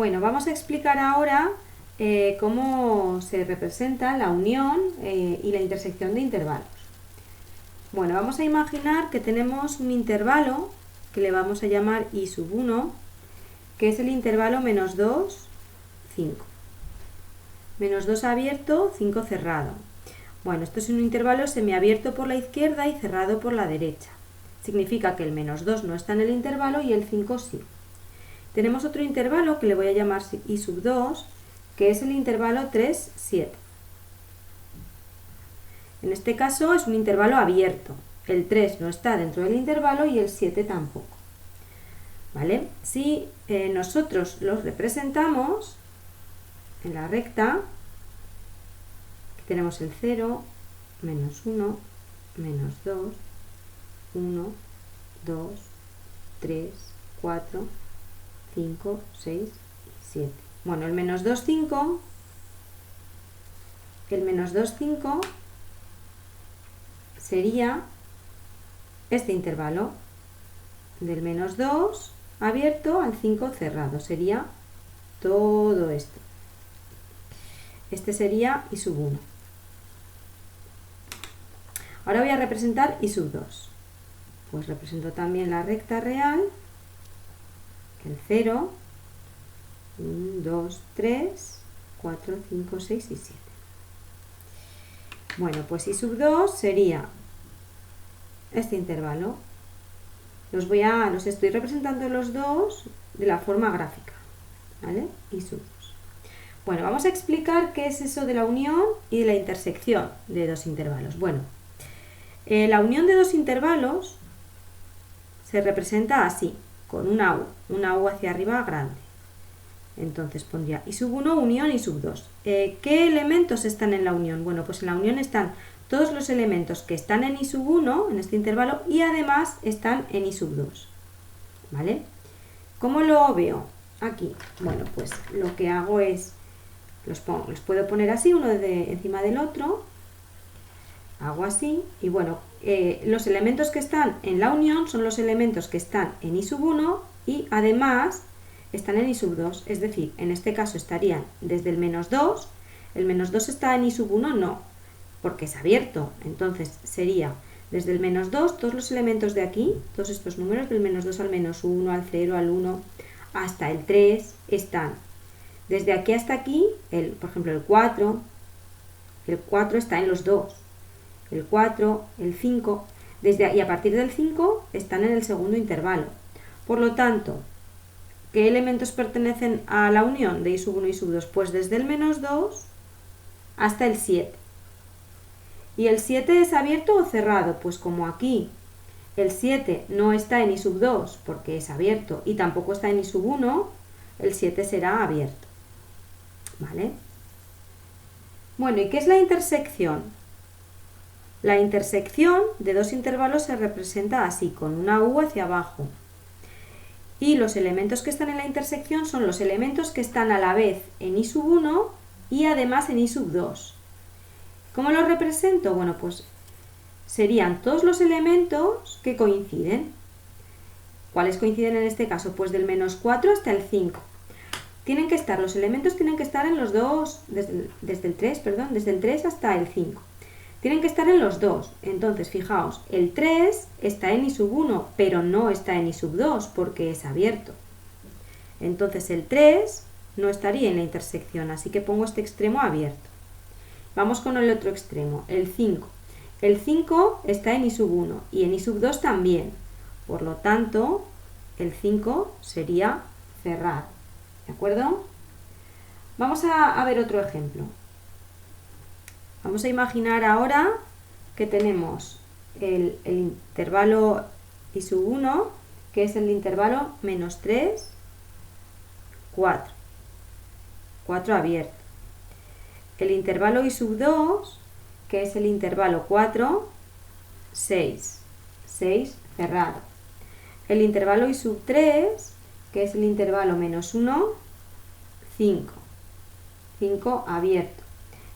Bueno, vamos a explicar ahora cómo se representa la unión y la intersección de intervalos. Bueno, vamos a imaginar que tenemos un intervalo que le vamos a llamar I sub 1, que es el intervalo menos 2, 5. Menos 2 abierto, 5 cerrado. Bueno, esto es un intervalo semiabierto por la izquierda y cerrado por la derecha. Significa que el menos 2 no está en el intervalo y el 5 sí. Tenemos otro intervalo que le voy a llamar I sub 2, que es el intervalo 3, 7. En este caso es un intervalo abierto. El 3 no está dentro del intervalo y el 7 tampoco. ¿Vale? Si nosotros los representamos en la recta, tenemos el 0, menos 1, menos 2, 1, 2, 3, 4, 5, 6 y 7. Bueno, el menos 2, 5, sería este intervalo del menos 2 abierto al 5 cerrado, sería todo esto. Este sería I sub 1. Ahora voy a representar I sub 2. Pues represento también la recta real, el 0, 1, 2, 3, 4, 5, 6 y 7. Bueno, pues I sub 2 sería este intervalo. Los estoy representando los dos de la forma gráfica, ¿vale? I sub 2. Bueno, vamos a explicar qué es eso de la unión y de la intersección de dos intervalos. Bueno, la unión de dos intervalos se representa así, con una U hacia arriba grande. Entonces pondría I sub 1 unión I sub 2. ¿Qué elementos están en la unión? Bueno, pues en la unión están todos los elementos que están en I sub 1, en este intervalo, y además están en I sub 2. ¿Vale? ¿Cómo lo veo? Aquí. Bueno, pues lo que hago es, los puedo poner así, uno encima del otro. Hago así, y bueno, los elementos que están en la unión son los elementos que están en I sub 1 y además están en I sub 2, es decir, en este caso estarían desde el menos 2, el menos 2 está en I sub 1, no, porque es abierto, entonces sería desde el menos 2, todos los elementos de aquí, todos estos números del menos 2 al menos 1, al 0, al 1, hasta el 3, están desde aquí hasta aquí, por ejemplo el 4 está en los 2, el 4, el 5, y a partir del 5 están en el segundo intervalo. Por lo tanto, ¿qué elementos pertenecen a la unión de I sub 1 y I sub 2? Pues desde el menos 2 hasta el 7. ¿Y el 7 es abierto o cerrado? Pues como aquí el 7 no está en I sub 2 porque es abierto y tampoco está en I sub 1, el 7 será abierto. ¿Vale? Bueno, ¿y qué es la intersección? La intersección de dos intervalos se representa así, con una U hacia abajo. Y los elementos que están en la intersección son los elementos que están a la vez en I sub 1 y además en I sub 2. ¿Cómo los represento? Bueno, pues serían todos los elementos que coinciden. ¿Cuáles coinciden en este caso? Pues del menos 4 hasta el 5. Los elementos tienen que estar en los dos, desde el 3 hasta el 5. Tienen que estar en los dos. Entonces, fijaos, el 3 está en I sub 1, pero no está en I sub 2 porque es abierto. Entonces, el 3 no estaría en la intersección, así que pongo este extremo abierto. Vamos con el otro extremo, el 5. El 5 está en I sub 1 y en I sub 2 también. Por lo tanto, el 5 sería cerrado. ¿De acuerdo? Vamos a ver otro ejemplo. Vamos a imaginar ahora que tenemos el intervalo I sub 1, que es el intervalo menos 3, 4. 4 abierto. El intervalo I sub 2, que es el intervalo 4, 6. 6 cerrado. El intervalo I sub 3, que es el intervalo menos 1, 5. 5 abierto.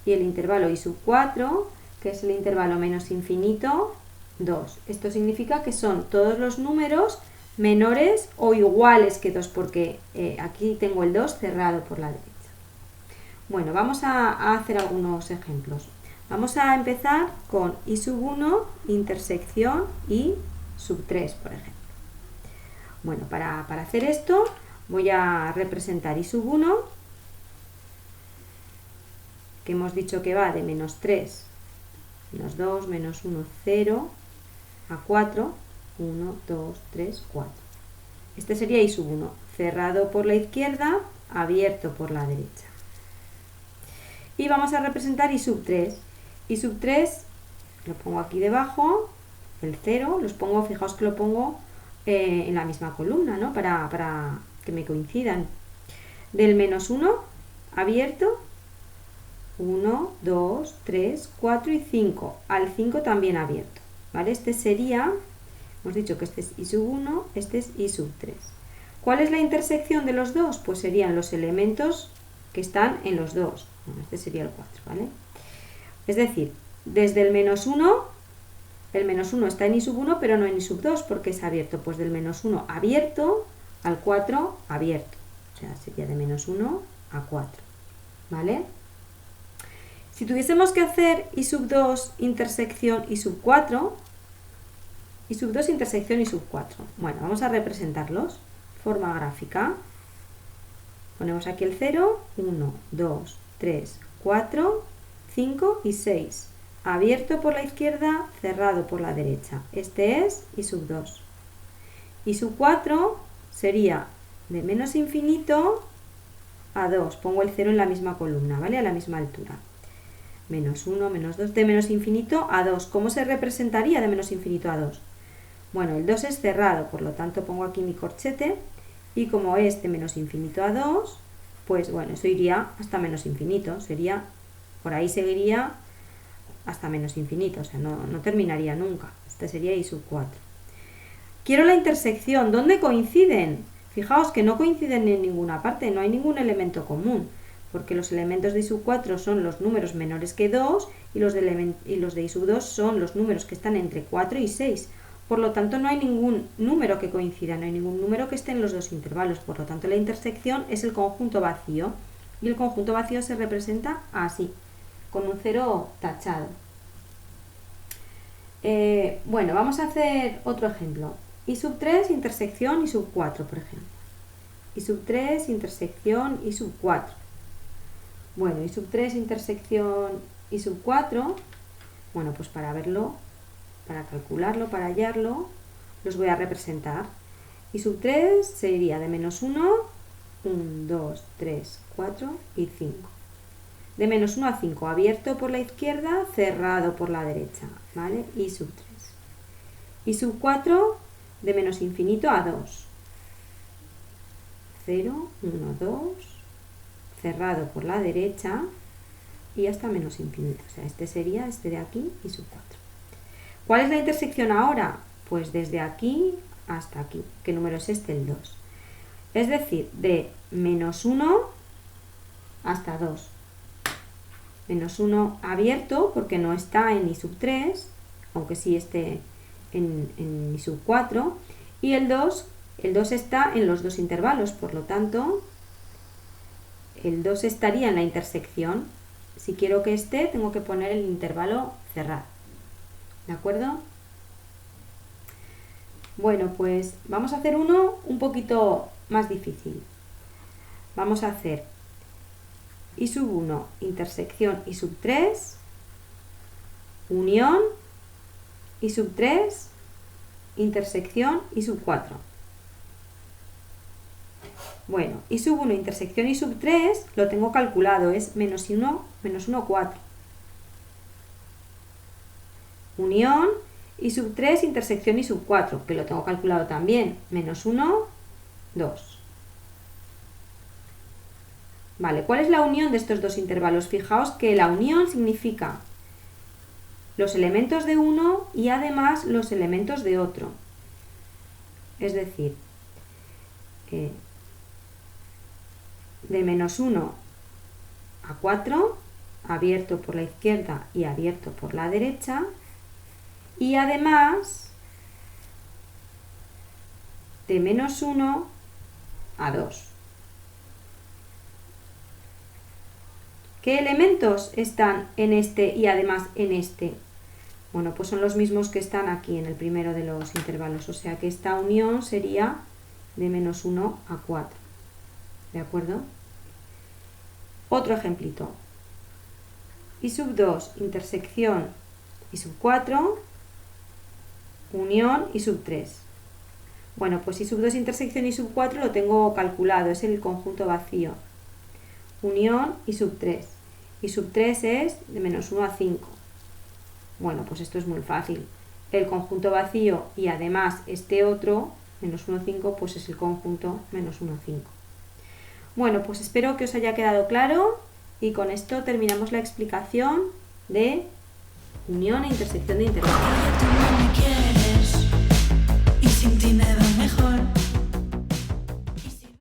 Y el intervalo I sub 4, que es el intervalo menos infinito, 2. Esto significa que son todos los números menores o iguales que 2, porque aquí tengo el 2 cerrado por la derecha. Bueno, vamos a hacer algunos ejemplos. Vamos a empezar con I sub 1 intersección I sub 3, por ejemplo. Bueno, para hacer esto voy a representar I sub 1, que hemos dicho que va de menos 3, menos 2, menos 1, 0, a 4, 1, 2, 3, 4. Este sería I sub 1, cerrado por la izquierda, abierto por la derecha. Y vamos a representar I sub 3. I sub 3 lo pongo aquí debajo, el 0, los pongo, fijaos que lo pongo en la misma columna, ¿no? Para que me coincidan. Del menos 1, abierto, 1, 2, 3, 4 y 5. Al 5 también abierto, ¿vale? Este sería, hemos dicho que este es I sub 1, este es I sub 3. ¿Cuál es la intersección de los dos? Pues serían los elementos que están en los dos. Bueno, este sería el 4, ¿vale? Es decir, desde el menos 1 está en I sub 1, pero no en I sub 2, porque es abierto. Pues del menos 1 abierto al 4 abierto. O sea, sería de menos 1 a 4, ¿vale? Si tuviésemos que hacer I sub 2 intersección I sub 4, I sub 2 intersección I sub 4. Bueno, vamos a representarlos. Forma gráfica. Ponemos aquí el 0, 1, 2, 3, 4, 5 y 6. Abierto por la izquierda, cerrado por la derecha. Este es I sub 2. I sub 4 sería de menos infinito a 2. Pongo el 0 en la misma columna, ¿vale? A la misma altura. Menos 1, menos 2, de menos infinito a 2. ¿Cómo se representaría de menos infinito a 2? Bueno, el 2 es cerrado, por lo tanto pongo aquí mi corchete. Y como es de menos infinito a 2, pues bueno, eso iría hasta menos infinito. Sería, por ahí seguiría hasta menos infinito, o sea, no terminaría nunca. Este sería I sub 4. Quiero la intersección. ¿Dónde coinciden? Fijaos que no coinciden en ninguna parte, no hay ningún elemento común, porque los elementos de I sub 4 son los números menores que 2 y los de I sub 2 son los números que están entre 4 y 6. Por lo tanto, no hay ningún número que coincida, no hay ningún número que esté en los dos intervalos. Por lo tanto, la intersección es el conjunto vacío. Y el conjunto vacío se representa así, con un 0 tachado. Bueno, vamos a hacer otro ejemplo. I sub 3 intersección I sub 4, por ejemplo. I sub 3 intersección I sub 4. Bueno, I sub 3 intersección I sub 4. Bueno, pues para verlo, para calcularlo, para hallarlo, los voy a representar. I sub 3 sería de menos 1, 1, 2, 3, 4 y 5. De menos 1 a 5, abierto por la izquierda, cerrado por la derecha, ¿vale? I sub 3. I sub 4, de menos infinito a 2. 0, 1, 2, cerrado por la derecha y hasta menos infinito. O sea, este sería este de aquí, I sub 4. ¿Cuál es la intersección ahora? Pues desde aquí hasta aquí. ¿Qué número es este? El 2. Es decir, de menos 1 hasta 2. Menos 1 abierto porque no está en I sub 3, aunque sí esté en I sub 4. Y el 2 está en los dos intervalos, por lo tanto, el 2 estaría en la intersección. Si quiero que esté, tengo que poner el intervalo cerrado. ¿De acuerdo? Bueno, pues vamos a hacer uno un poquito más difícil. Vamos a hacer I sub 1 intersección I sub 3, unión I sub 3 intersección I sub 4. Bueno, I sub 1 intersección I sub 3 lo tengo calculado, es menos 1, 4. Unión I sub 3 intersección I sub 4, que lo tengo calculado también, menos 1, 2. Vale, ¿cuál es la unión de estos dos intervalos? Fijaos que la unión significa los elementos de uno y además los elementos de otro. Es decir, de menos 1 a 4, abierto por la izquierda y abierto por la derecha, y además de menos 1 a 2. ¿Qué elementos están en este y además en este? Bueno, pues son los mismos que están aquí en el primero de los intervalos, o sea que esta unión sería de menos 1 a 4. ¿De acuerdo? Otro ejemplito. I sub 2, intersección I sub 4, unión I sub 3. Bueno, pues I sub 2, intersección I sub 4 lo tengo calculado, es el conjunto vacío. Unión I sub 3. I sub 3 es de menos 1 a 5. Bueno, pues esto es muy fácil. El conjunto vacío y además este otro, menos 1, 5, pues es el conjunto menos 1, 5. Bueno, pues espero que os haya quedado claro y con esto terminamos la explicación de unión e intersección de intervalos.